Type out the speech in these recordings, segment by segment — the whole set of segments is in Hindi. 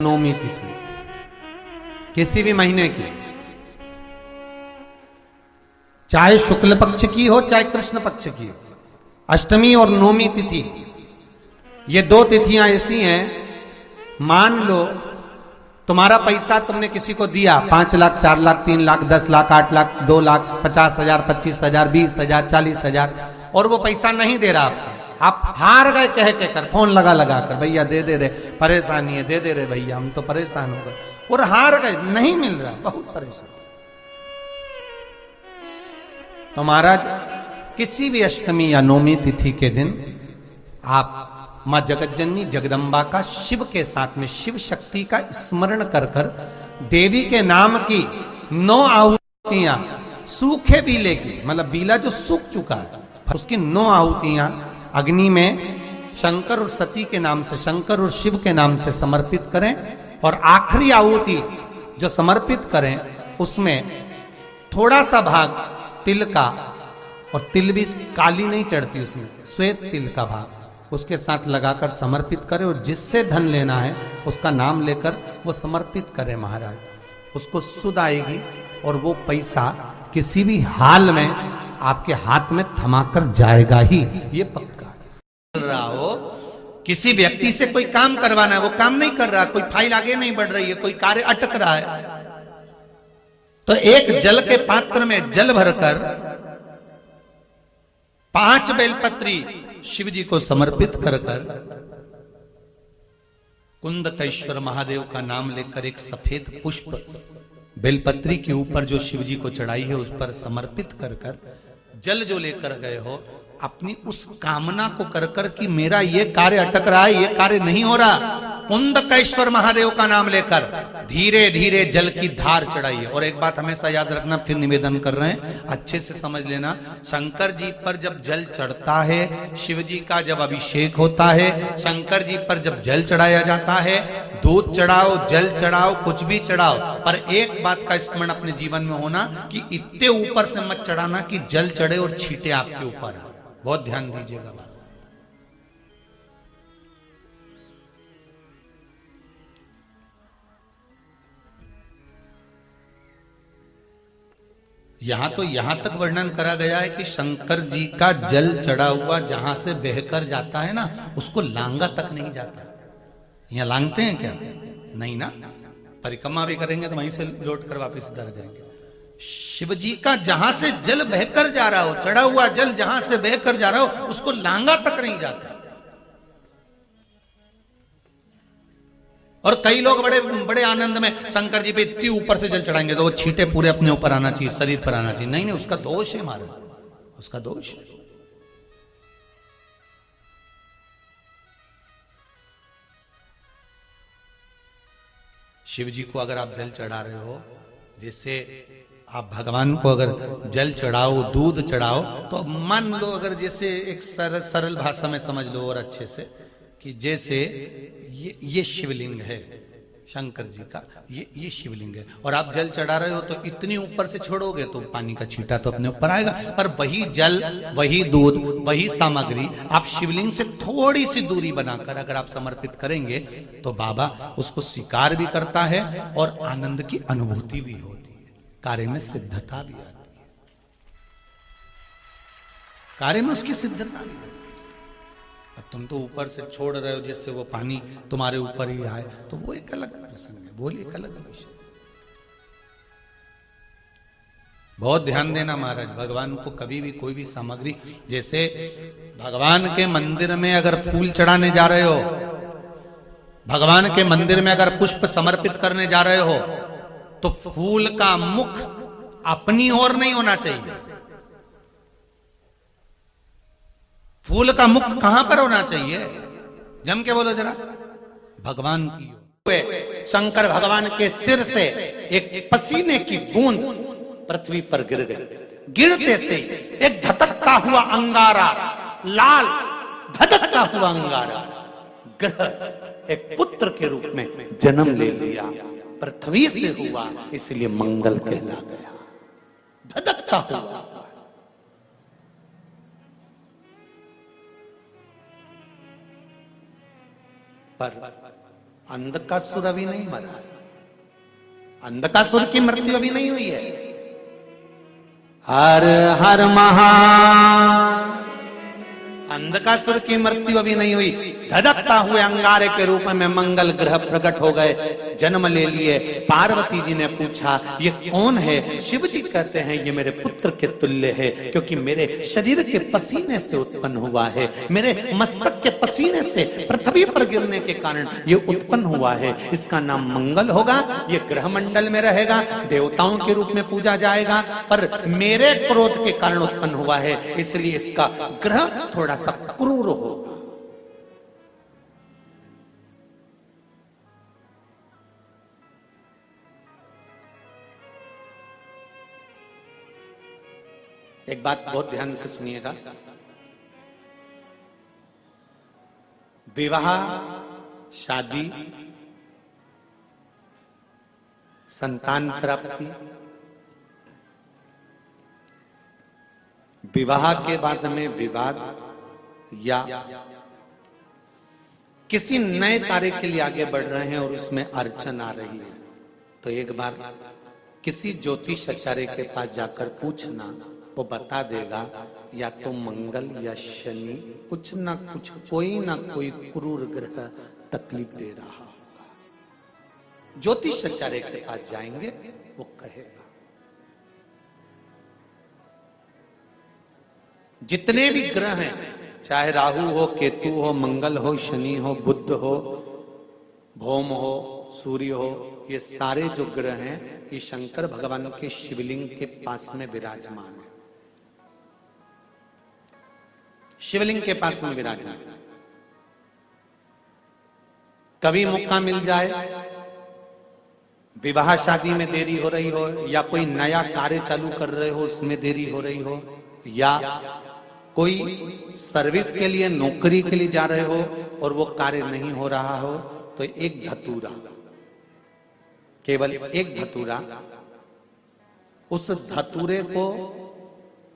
नवमी तिथि किसी भी महीने की, चाहे शुक्ल पक्ष की हो चाहे कृष्ण पक्ष की हो, अष्टमी और नवमी तिथि ये दो तिथियां ऐसी हैं। मान लो तुम्हारा पैसा तुमने किसी को दिया, 5 लाख 4 लाख 3 लाख 10 लाख 8 लाख 2 लाख 50,000 25,000 20,000 40,000 और वो पैसा नहीं दे रहा आपको, आप हार गए कह के कर, फोन लगा लगा कर, भैया दे दे रे, परेशानी है, दे दे रे भैया, हम तो परेशान हो गए, और हार गए, नहीं मिल रहा, बहुत परेशान। तो महाराज किसी भी अष्टमी या नवमी तिथि के दिन आप मां जगतजननी जगदम्बा का शिव के साथ में शिव शक्ति का स्मरण कर कर देवी के नाम की 9 आहुतियां, सूखे बीले की, मतलब बीला जो सूख चुका है उसकी 9 आहुतियां अग्नि में शंकर और सती के नाम से, शंकर और शिव के नाम से समर्पित करें, और आखिरी आहुति जो समर्पित करें उसमें थोड़ा सा भाग तिल का, और तिल भी काली नहीं चढ़ती उसमें, श्वेत तिल का भाग उसके साथ लगाकर समर्पित करें, और जिससे धन लेना है उसका नाम लेकर वो समर्पित करें महाराज, उसको सुध आएगी और वो पैसा किसी भी हाल में आपके हाथ में थमाकर जाएगा ही, ये पक्का चल रहा हो। किसी व्यक्ति से कोई काम करवाना है, वो काम नहीं कर रहा, कोई फाइल आगे नहीं बढ़ रही है, कोई कार्य अटक रहा है, तो एक जल के पात्र में जल भरकर 5 बेलपत्री शिव जी को समर्पित कर कर कुंदकेश्वर महादेव का नाम लेकर एक सफेद पुष्प बेलपत्री के ऊपर जो शिव जी को चढ़ाई है उस पर समर्पित कर कर जल जो लेकर गए हो, अपनी उस कामना को कर कर कि मेरा ये कार्य अटक रहा है, ये कार्य नहीं हो रहा, कुंदकेश्वर महादेव का नाम लेकर धीरे धीरे जल की धार चढ़ाइए। और एक बात हमेशा याद रखना, फिर निवेदन कर रहे हैं, अच्छे से समझ लेना, शंकर जी पर जब जल चढ़ता है, शिव जी का जब अभिषेक होता है, शंकर जी पर जब जल चढ़ाया जाता है, दूध चढ़ाओ, जल चढ़ाओ, कुछ भी चढ़ाओ, पर एक बात का स्मरण अपने जीवन में होना कि इतने ऊपर से मत चढ़ाना कि जल चढ़े और छींटे आपके ऊपर। बहुत ध्यान दीजिएगा। यहां तक वर्णन करा गया है कि शंकर जी का जल चढ़ा हुआ जहां से बहकर जाता है ना, उसको लांगा तक नहीं जाता। यहां लांगते हैं क्या? नहीं ना, परिक्रमा भी करेंगे तो वहीं से लौट कर वापस इधर जाएंगे। शिव जी का जहां से जल बहकर जा रहा हो, चढ़ा हुआ जल जहां से बहकर जा रहा हो, उसको लांगा तक नहीं जाता। और कई लोग बड़े बड़े आनंद में शंकर जी पे इतनी ऊपर से जल चढ़ाएंगे तो वो छींटे पूरे अपने ऊपर आना चाहिए, शरीर पर आना चाहिए। नहीं नहीं, उसका दोष है महाराज, उसका दोष है। शिव जी को अगर आप जल चढ़ा रहे हो, जैसे आप भगवान को अगर जल चढ़ाओ, दूध चढ़ाओ, तो मान लो अगर जैसे एक सरल भाषा में समझ लो और अच्छे से, कि जैसे ये शिवलिंग है शंकर जी का, ये शिवलिंग है, और आप जल चढ़ा रहे हो तो इतनी ऊपर से छोड़ोगे तो पानी का छींटा तो अपने ऊपर आएगा, पर वही जल, वही दूध, वही सामग्री आप शिवलिंग से थोड़ी सी दूरी बनाकर अगर आप समर्पित करेंगे तो बाबा उसको स्वीकार भी करता है और आनंद की अनुभूति भी होती है, कार्य में सिद्धता भी आती है, कार्य में उसकी सिद्धता भी। अब तुम तो ऊपर से छोड़ रहे हो जिससे वो पानी तुम्हारे ऊपर ही आए, तो वो एक अलग प्रसंग है, बोलिए एक अलग विषय। बहुत ध्यान देना महाराज, भगवान को कभी भी कोई भी सामग्री, जैसे भगवान के मंदिर में अगर फूल चढ़ाने जा रहे हो, भगवान के मंदिर में अगर पुष्प समर्पित करने जा रहे हो, तो फूल का मुख अपनी ओर नहीं होना चाहिए, फूल का मुख कहां पर होना चाहिए? जम के बोलो जरा, भगवान की ओर। शंकर भगवान के सिर से एक पसीने की बूंद पृथ्वी पर गिर गई, गिरते से एक धधकता हुआ अंगारा, लाल धधकता हुआ अंगारा ग्रह एक पुत्र के रूप में जन्म ले लिया, पृथ्वी से हुआ, इसलिए मंगल कहला गया, धधकता हुआ। पर अंधकासुर अभी नहीं मरा है, अंधकासुर की मृत्यु अभी नहीं हुई है। हर हर महा, अंधकासुर की मृत्यु अभी नहीं हुई। धधकता हुए अंगारे के रूप में मंगल ग्रह प्रकट हो गए, जन्म ले लिए। पार्वती जी ने पूछा ये कौन है? शिव जी कहते हैं ये मेरे पुत्र के तुल्य है, क्योंकि मेरे शरीर के पसीने से उत्पन्न हुआ है, मेरे मस्तक के पसीने से पृथ्वी पर गिरने के कारण ये उत्पन्न हुआ है। इसका नाम मंगल होगा, ये ग्रह मंडल में रहेगा, देवताओं के रूप में पूजा जाएगा, पर मेरे क्रोध के कारण उत्पन्न हुआ है, इसलिए इसका ग्रह थोड़ा सा क्रूर होगा। एक बात बहुत ध्यान से सुनिएगा, विवाह, शादी, संतान प्राप्ति, विवाह के बाद में विवाद या किसी नए कार्य के लिए आगे बढ़ रहे हैं और उसमें अड़चन आ रही है, तो एक बार किसी ज्योतिष आचार्य के पास जाकर पूछना, वो बता देगा या तो मंगल या शनि कुछ ना कुछ, कोई ना कोई क्रूर ग्रह तकलीफ दे रहा होगा। ज्योतिष आचार्य के पास जाएंगे, वो कहेगा। जितने भी ग्रह हैं, चाहे राहु हो, केतु हो, मंगल हो, शनि हो, बुध हो, भौम हो, सूर्य हो, ये सारे जो ग्रह हैं ये शंकर भगवान के शिवलिंग के पास में विराजमान है, शिवलिंग के पास में विराजमान। कभी मौका मिल जाए, विवाह शादी में देरी हो रही हो, या कोई नया कार्य चालू कर रहे हो उसमें देरी हो रही हो, या कोई सर्विस के लिए, नौकरी के लिए जा रहे हो और वो कार्य नहीं हो रहा हो, तो एक धतूरा, केवल एक धतूरा, उस धतूरे को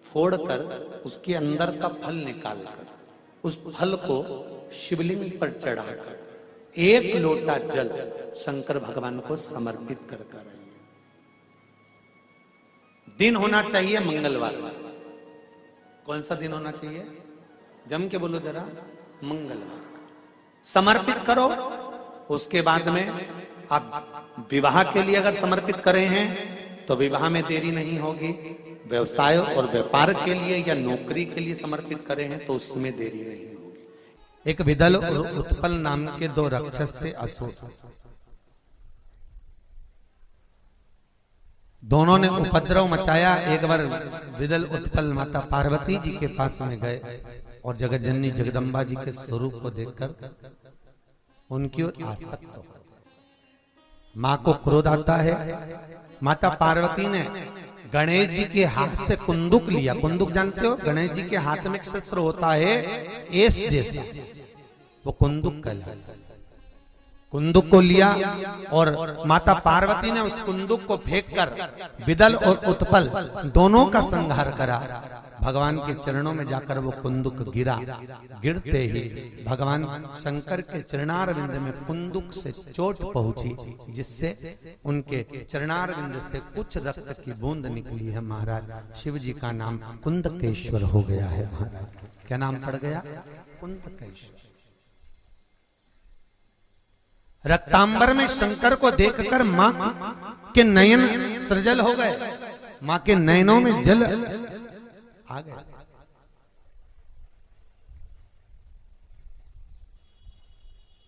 फोड़कर उसके अंदर का फल निकालकर उस फल को शिवलिंग पर चढ़ाकर एक लोटा जल शंकर भगवान को समर्पित कर कर आइए। दिन होना चाहिए मंगलवार। कौन सा दिन होना चाहिए? जम के बोलो जरा, मंगलवार का समर्पित करो। उसके बाद में आप विवाह के लिए अगर समर्पित करें हैं तो विवाह में देरी नहीं होगी, व्यवसाय और व्यापार के लिए या नौकरी के लिए समर्पित करें हैं तो उसमें देरी नहीं होगी। एक विदल और उत्पल नाम के दो राक्षस थे, असुर। दोनों ने उपद्रव मचाया। एक बार विदल उत्पल माता पार्वती जी के पास में गए और जगत जननी जगदम्बा जी के स्वरूप को देखकर उनकी ओर आसक्त हो गए। मां को क्रोध आता है। माता पार्वती ने गणेश जी के हाथ से कुंदुक लिया। कुंदुक जानते हो? गणेश जी के हाथ में एक शस्त्र होता है एस जैसा, वो कुंदुक कहलाता है। कुंदुक को लिया और माता पार्वती ने उस कुंदुक को फेंककर विदल और उत्पल दोनों का संहार करा। भगवान के चरणों में जाकर वो कुंदुक गिरा। गिरते ही भगवान शंकर के चरणारविंद में कुंदुक से चोट पहुंची, जिससे उनके चरणारविंद से कुछ रक्त की बूंद निकली है। महाराज शिव जी का नाम कुंदकेश्वर हो गया है। महाराज क्या नाम पड़ गया? कुंदकेश्वर। रक्तांबर में शंकर को देखकर मां के नयन सृजल हो गए। मां के नयनों में जल आ गया।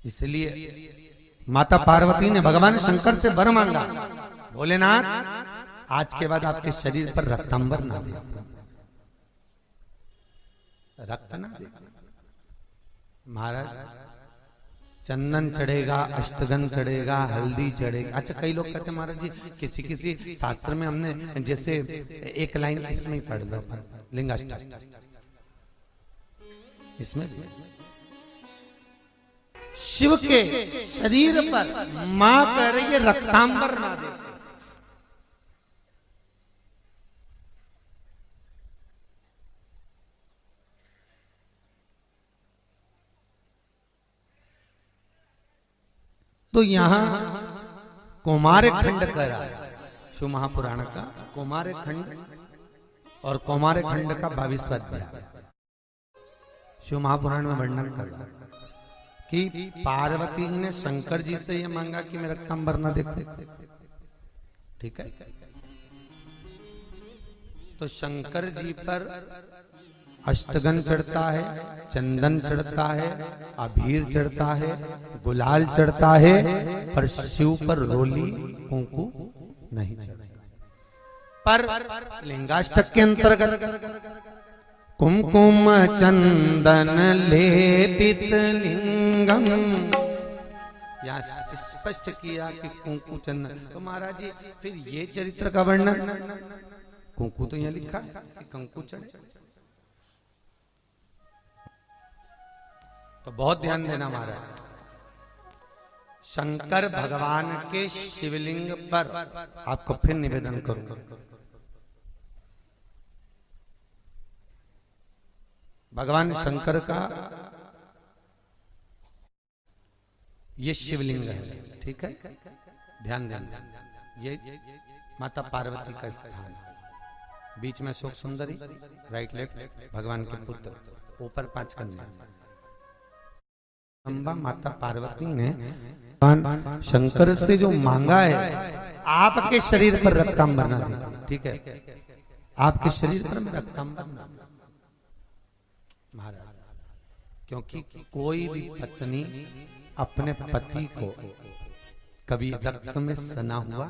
इसलिए माता पार्वती ने भगवान शंकर से वर मांगा, भोलेनाथ आज के बाद आपके शरीर पर रक्तांबर ना दे, रक्त ना दे। महाराज चंदन चढ़ेगा, अष्टगंध चढ़ेगा, हल्दी चढ़ेगा। अच्छा, कई लोग कहते हैं महाराज जी किसी किसी शास्त्र में हमने जैसे एक लाइन इसमें ही पढ़ लो, लिंगाष्टक इसमें शिव के शरीर पर मां कह रही है रक्तांबर ना दे। तो यहां कौमार खंड कह रहा है शिव महापुराण का कौमार खंड और कौमार खंड का 22वां अध्याय शिव महापुराण में वर्णन कर रहा है कि पार्वती जी ने शंकर जी से यह मांगा कि मैं रक्तांबर न देखो। ठीक है, तो शंकर जी पर अष्टगन चढ़ता है, चंदन चढ़ता है, अबीर चढ़ता है, गुलाल चढ़ता है, पर शिव पर रोली कुंकू नहीं चढ़ता। पर लिंगाष्टक के अंतर्गत कुमकुम चंदन लेपित लिंगम या स्पष्ट किया कि कुंकू चंदन। तो महाराज जी फिर ये चरित्र का वर्णन, कुंकू तो यहां लिखा है कि कंकु चढ़े, तो बहुत ध्यान देना महाराज। शंकर भगवान के शिवलिंग पर आपको फिर निवेदन करूंगा, भगवान शंकर का ये शिवलिंग है। ठीक है, ध्यान देना, ये माता पार्वती का स्थान है। बीच में शोक सुंदरी, राइट लेफ्ट भगवान के पुत्र, ऊपर 5 कन्या। अम्बा माता पार्वती ने भगवान शंकर से जो मांगा है, आपके शरीर पर रक्तांबर ना दे। ठीक है, आपके शरीर पर मैं रक्तांबर ना दे महाराज, क्योंकि कोई भी पत्नी अपने पति को कभी रक्त में सना हुआ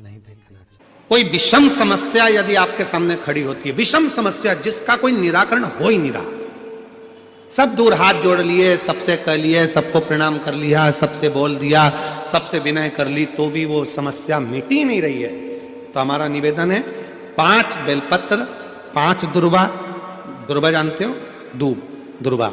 नहीं देखना चाहिए। कोई विषम समस्या यदि आपके सामने खड़ी होती है, विषम समस्या जिसका कोई निराकरण हो ही नहीं रहा, सब दूर हाथ जोड़ लिए, सबसे कह लिए, सबको प्रणाम कर लिया, सबसे बोल दिया, सबसे विनय कर ली, तो भी वो समस्या मिटी नहीं रही है, तो हमारा निवेदन है 5 बेलपत्र, 5 दुर्वा, दुर्वा जानते हो, दूब दुर्वा,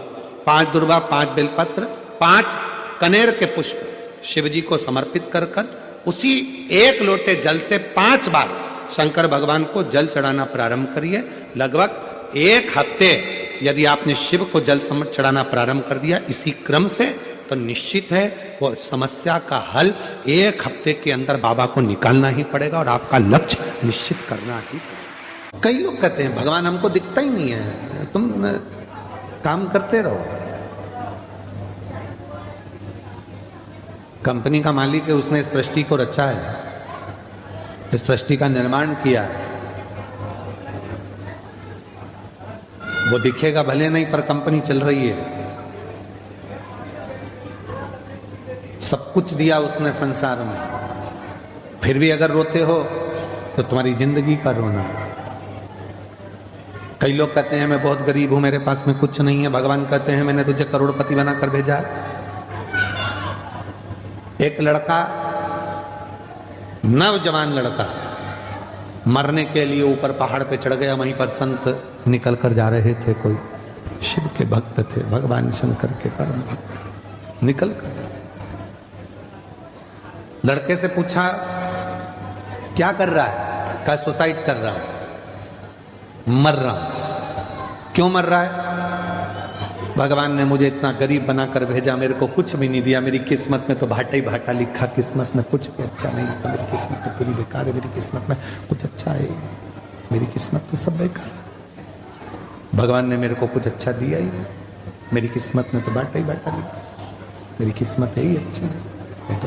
5 दुर्वा, 5 बेलपत्र, 5 कनेर के पुष्प शिव जी को समर्पित कर कर उसी 1 लोटे जल से 5 बार शंकर भगवान को जल चढ़ाना प्रारंभ करिए। लगभग 1 हफ्ते यदि आपने शिव को जल चढ़ाना प्रारंभ कर दिया इसी क्रम से, तो निश्चित है वो समस्या का हल 1 हफ्ते के अंदर बाबा को निकालना ही पड़ेगा और आपका लक्ष्य निश्चित करना ही पड़ेगा। कई लोग कहते हैं भगवान हमको दिखता ही नहीं है, तुम काम करते रहो। कंपनी का मालिक है, उसने इस सृष्टि को रचा है, इस सृष्टि का निर्माण किया है, वो दिखेगा भले नहीं पर कंपनी चल रही है। सब कुछ दिया उसने संसार में, फिर भी अगर रोते हो तो तुम्हारी जिंदगी का रोना। कई लोग कहते हैं मैं बहुत गरीब हूं, मेरे पास में कुछ नहीं है, भगवान कहते हैं मैंने तुझे करोड़पति बनाकर भेजा है। एक लड़का, नौजवान लड़का, मरने के लिए ऊपर पहाड़ पे चढ़ गया, वहीं पर संत निकल कर जा रहे थे, कोई शिव के भक्त थे, भगवान शंकर के परम भक्त, निकल कर जा। लड़के से पूछा क्या कर रहा है, कहा सुसाइड कर रहा हूं, मर रहा हूं। क्यों मर रहा है? भगवान ने मुझे इतना गरीब बनाकर भेजा, मेरे को कुछ भी नहीं दिया, मेरी किस्मत में तो भाटा ही भाटा लिखा, किस्मत में कुछ भी अच्छा नहीं लिखा, मेरी किस्मत तो पूरी बेकार है, मेरी किस्मत में कुछ अच्छा है, मेरी किस्मत तो सब बेकार है। भगवान ने मेरे को कुछ अच्छा दिया ही नहीं, मेरी किस्मत में तो भाटा ही भाटा लिखा, मेरी किस्मत है ही अच्छी नहीं,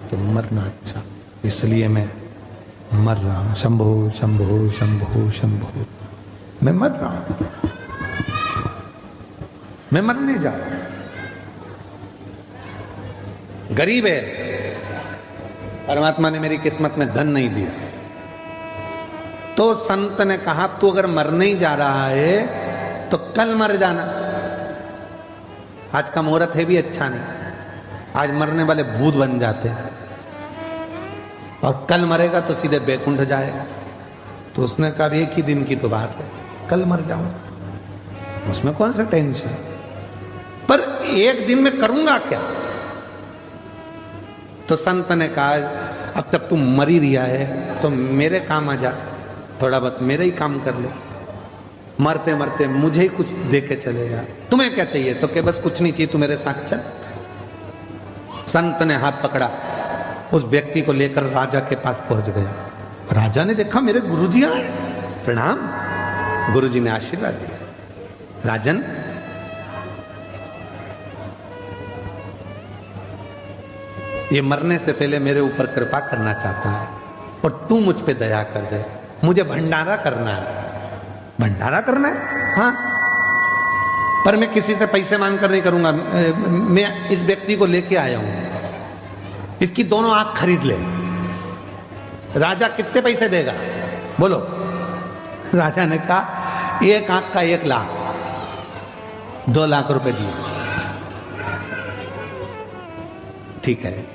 तो मरना अच्छा, इसलिए मैं मर रहा हूं। शंभो शंभो शंभो शंभो, मैं मर रहा हूं, मैं मरने जा रहा हूं। गरीब है, परमात्मा ने मेरी किस्मत में धन नहीं दिया। तो संत ने कहा तू अगर मरने ही जा रहा है तो कल मर जाना, आज का मुहूर्त है भी अच्छा नहीं, आज मरने वाले भूत बन जाते हैं, और कल मरेगा तो सीधे बैकुंठ जाएगा। तो उसने कहा एक ही दिन की तो बात है, कल मर जाऊंगा, उसमें कौन सा टेंशन, पर एक दिन में करूंगा क्या? तो संत ने कहा अब तब तू मर ही रिया है तो मेरे काम आ जा, थोड़ा बहुत मेरे ही काम कर ले, मरते मरते मुझे ही कुछ दे के चलेगा, तुम्हें क्या चाहिए? तो के बस कुछ नहीं चाहिए, तू मेरे साथ चल। संत ने हाथ पकड़ा, उस व्यक्ति को लेकर राजा के पास पहुंच गया। राजा ने देखा मेरे गुरुजी आए, प्रणाम। गुरुजी ने आशीर्वाद दिया, राजन ये मरने से पहले मेरे ऊपर कृपा करना चाहता है और तू मुझ पे दया कर दे, मुझे भंडारा करना है। भंडारा करना है? हाँ, पर मैं किसी से पैसे मांग कर नहीं करूंगा। मैं इस व्यक्ति को लेके आया हूं, इसकी दोनों आंख खरीद ले। राजा कितने पैसे देगा बोलो? राजा ने कहा एक आंख का 1 लाख, 2 लाख रुपए दिए। ठीक है।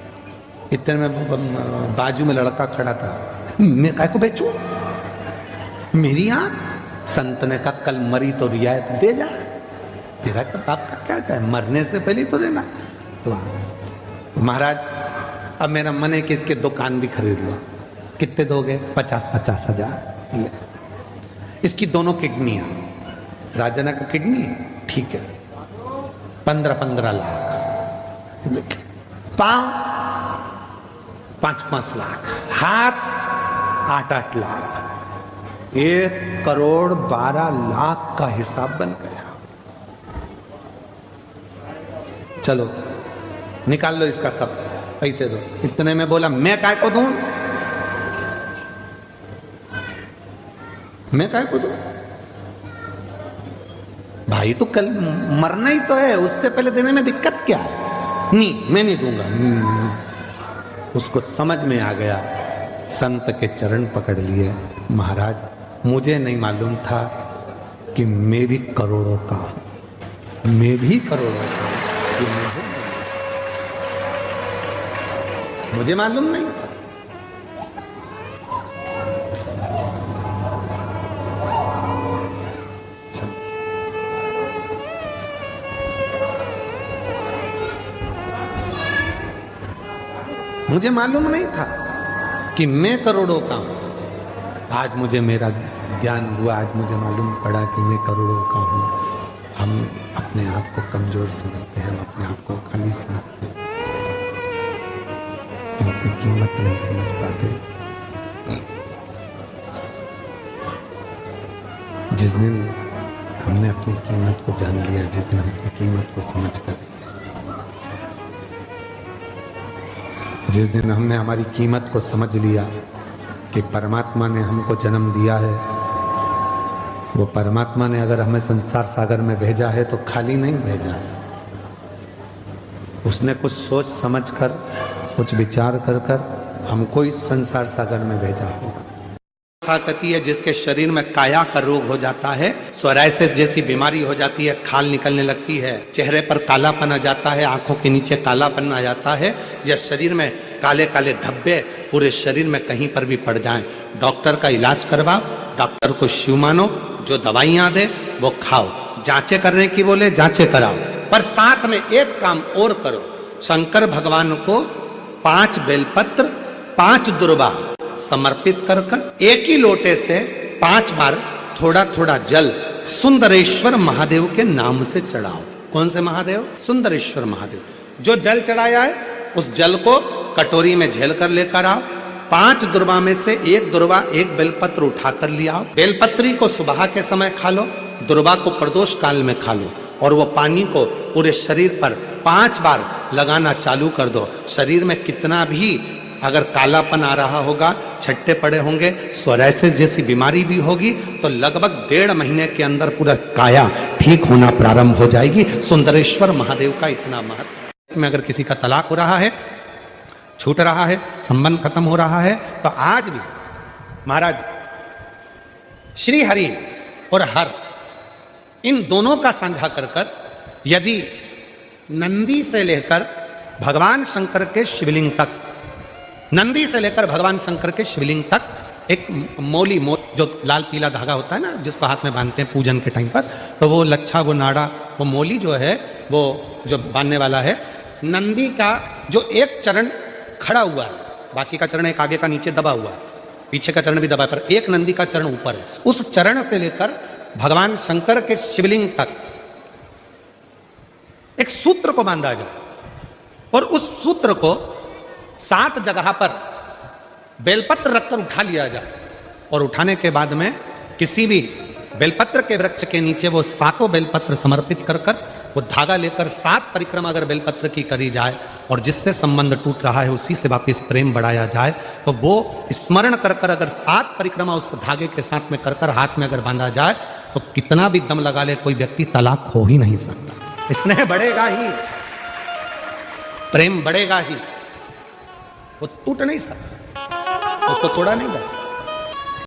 इतने में बाजू में लड़का खड़ा था, मैं काय को बेचूं मेरी आंख? संत ने कहा कल मरी तो रियायत दे जा, तेरा बाप का क्या जाए, मरने से पहले तो देना। तो महाराज अब मेरा मन है कि इसके दुकान भी खरीद लो। कितने दोगे? 50-50 हजार। इसकी दोनों किडनियां। राजा ने कहा किडनी ठीक है, 15-15 लाख। पांव 5-5 लाख, हाथ 8-8 लाख, 1,12,00,000 का हिसाब बन गया। चलो निकाल लो इसका सब, पैसे दो। इतने में बोला मैं काय को दूं, मैं काय को दूं? भाई तो कल मरना ही तो है, उससे पहले देने में दिक्कत क्या है? नहीं मैं नहीं दूंगा। उसको समझ में आ गया, संत के चरण पकड़ लिए। महाराज मुझे नहीं मालूम था कि मैं भी करोड़ों का हूं, मैं भी करोड़ों का हूं, मुझे मालूम नहीं था। मुझे मालूम नहीं था कि मैं करोड़ों का हूं। आज मुझे मेरा ज्ञान हुआ, आज मुझे मालूम पड़ा कि मैं करोड़ों का हूं। हम अपने आप को कमजोर समझते हैं, हम अपने आप को खाली समझते हैं, हम अपनी कीमत नहीं समझ पाते। जिस दिन हमने अपनी कीमत को जान लिया, जिस दिन हम अपनी कीमत को समझकर, जिस दिन हमने हमारी कीमत को समझ लिया कि परमात्मा ने हमको जन्म दिया है, वो परमात्मा ने अगर हमें संसार सागर में भेजा है तो खाली नहीं भेजा है। उसने कुछ सोच समझ कर, कुछ विचार कर कर हमको इस संसार सागर में भेजा होगा। कहती है जिसके शरीर में काया का रोग हो जाता है, सोराइसिस जैसी बीमारी हो जाती है, खाल निकलने लगती है, चेहरे पर कालापन आ जाता है, आंखों के नीचे कालापन आ जाता है, या शरीर में काले काले धब्बे पूरे शरीर में कहीं पर भी पड़ जाएं, डॉक्टर का इलाज करवाओ, डॉक्टर को शिव मानो, जो दवाइयां दे वो खाओ, जांचें करने की बोले जांचें कराओ, पर साथ में एक काम और करो, शंकर भगवान को 5 बेलपत्र 5 दुर्वा समर्पित कर कर एक ही लोटे से 5 बार थोड़ा थोड़ा जल सुंदरेश्वर महादेव के नाम से चढ़ाओ। कौन से महादेव? सुंदरेश्वर महादेव। जो जल चढ़ाया है उस जल को कटोरी में झेल कर लेकर आओ। 5 दुर्वा में से 1 दुर्वा 1 बेलपत्र उठा कर लिया आओ। बेलपत्री को सुबह के समय खा लो, दुर्वा को प्रदोष काल में खा लो, और वो पानी को पूरे शरीर पर 5 बार लगाना चालू कर दो। शरीर में कितना भी अगर कालापन आ रहा होगा, छट्टे पड़े होंगे, सोराइसिस जैसी बीमारी भी होगी, तो लगभग 1.5 महीने के अंदर पूरा काया ठीक होना प्रारंभ हो जाएगी। सुंदरेश्वर महादेव का इतना महत्व। में अगर किसी का तलाक हो रहा है, छूट रहा है, संबंध खत्म हो रहा है, तो आज भी महाराज श्री हरि और हर इन दोनों का साझा कर कर, यदि नंदी से लेकर भगवान शंकर के शिवलिंग तक, नंदी से लेकर भगवान शंकर के शिवलिंग तक एक मौली जो लाल पीला धागा होता है ना, जिसको हाथ में बांधते हैं पूजन के टाइम पर, तो वो लच्छा, वो नाड़ा, वो मौली जो है, वो जो बांधने वाला है, नंदी का जो एक चरण खड़ा हुआ है, बाकी का चरण एक आगे का नीचे दबा हुआ है, पीछे का चरण भी दबा है, पर एक नंदी का चरण ऊपर है। उस चरण से लेकर भगवान शंकर के शिवलिंग तक एक सूत्र को बांधा जाए। और उस सूत्र को 7 जगह पर बेलपत्र रखकर उठा लिया जाए, और उठाने के बाद में किसी भी बेलपत्र के वृक्ष के नीचे वो 7 बेलपत्र समर्पित कर कर वो धागा लेकर 7 परिक्रमा अगर बेलपत्र की करी जाए, और जिससे संबंध टूट रहा है उसी से वापिस प्रेम बढ़ाया जाए, तो वो स्मरण कर कर अगर 7 परिक्रमा उस धागे के साथ में कर कर हाथ में अगर बांधा जाए, तो कितना भी दम लगा ले कोई व्यक्ति तलाक हो ही नहीं सकता। स्नेह बढ़ेगा ही, प्रेम बढ़ेगा ही, वो टूट नहीं सकता, उसको तोड़ा नहीं जा सकता।